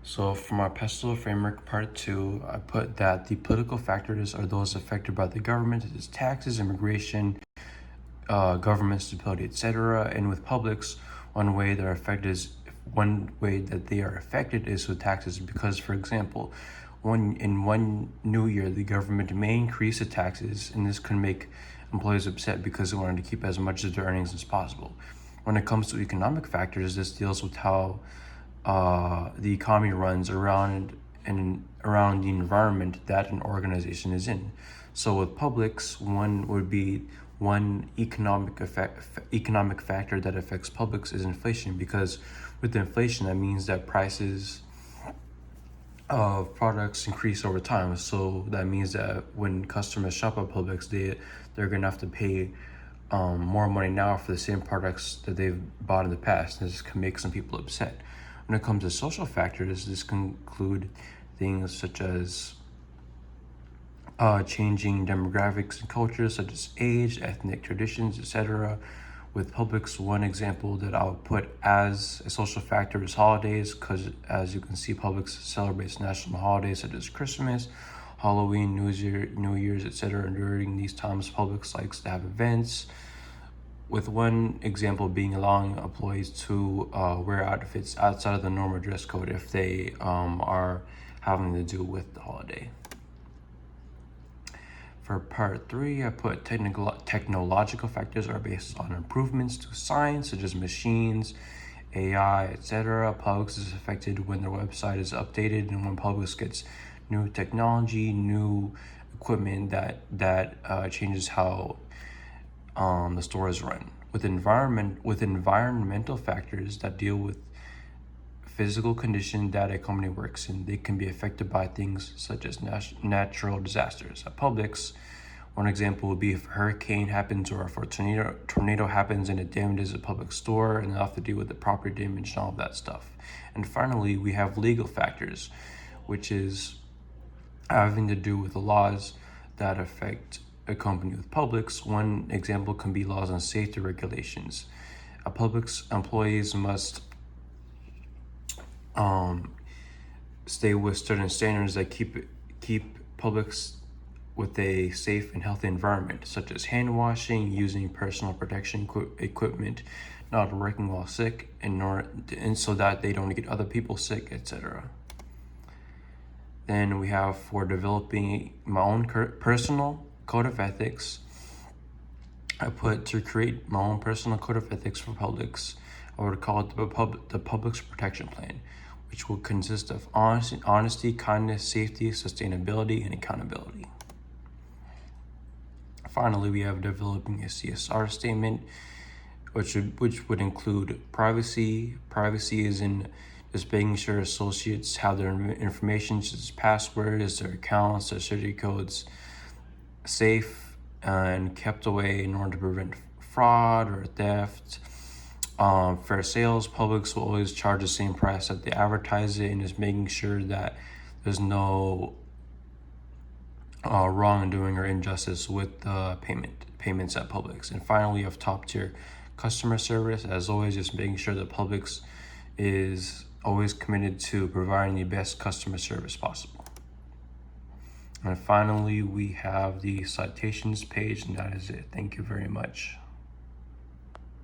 So for my pestle framework part 2, I put that the political factors are those affected by the government, such as taxes, immigration, government stability, etc. And with publics, one way that they are affected is with taxes, because, for example, in one new year, the government may increase the taxes, and this could make employees upset because they wanted to keep as much of their earnings as possible. When it comes to economic factors, this deals with how the economy runs around the environment that an organization is in. So with Publix, one economic factor that affects Publix is inflation, because with inflation, that means that prices of products increase over time. So that means that when customers shop at Publix, they're gonna have to pay more money now for the same products that they've bought in the past. This can make some people upset. When it comes to social factors, this can include things such as changing demographics and cultures, such as age, ethnic traditions, etc. With Publix, one example that I would put as a social factor is holidays, because as you can see, Publix celebrates national holidays such as Christmas, Halloween, New Year's, etc. And during these times, Publix likes to have events, with one example being allowing employees to wear outfits outside of the normal dress code if they are having to do with the holiday. For part 3, I put technological factors are based on improvements to science, such as machines, AI, etc. Publix is affected when their website is updated and when Publix gets new technology, new equipment that changes how the store is run. With environmental factors that deal with physical condition that a company works in, they can be affected by things such as natural disasters. At Publix, one example would be if a hurricane happens or if a tornado happens and it damages a Publix store, and they'll have to deal with the property damage and all of that stuff. And finally, we have legal factors, which is having to do with the laws that affect a company. With Publix, one example can be laws on safety regulations. A Publix employees must stay with certain standards that keep Publix with a safe and healthy environment, such as hand washing, using personal protection equipment, not working while sick, and so that they don't get other people sick, etc. Then we have, for developing my own personal code of ethics, I put to create my own personal code of ethics for Publix. I would call it the Publix Protection Plan, which will consist of honesty, kindness, safety, sustainability, and accountability. Finally, we have developing a CSR statement, which would include privacy. Privacy is in just making sure associates have their information, such as passwords, their accounts, their security codes, safe and kept away in order to prevent fraud or theft. Fair sales, Publix will always charge the same price that they advertise it, and just making sure that there's no wrongdoing or injustice with the payments at Publix. And finally, of top tier customer service, as always, just making sure that Publix is always committed to providing the best customer service possible. And finally, we have the citations page, and that is it. Thank you very much.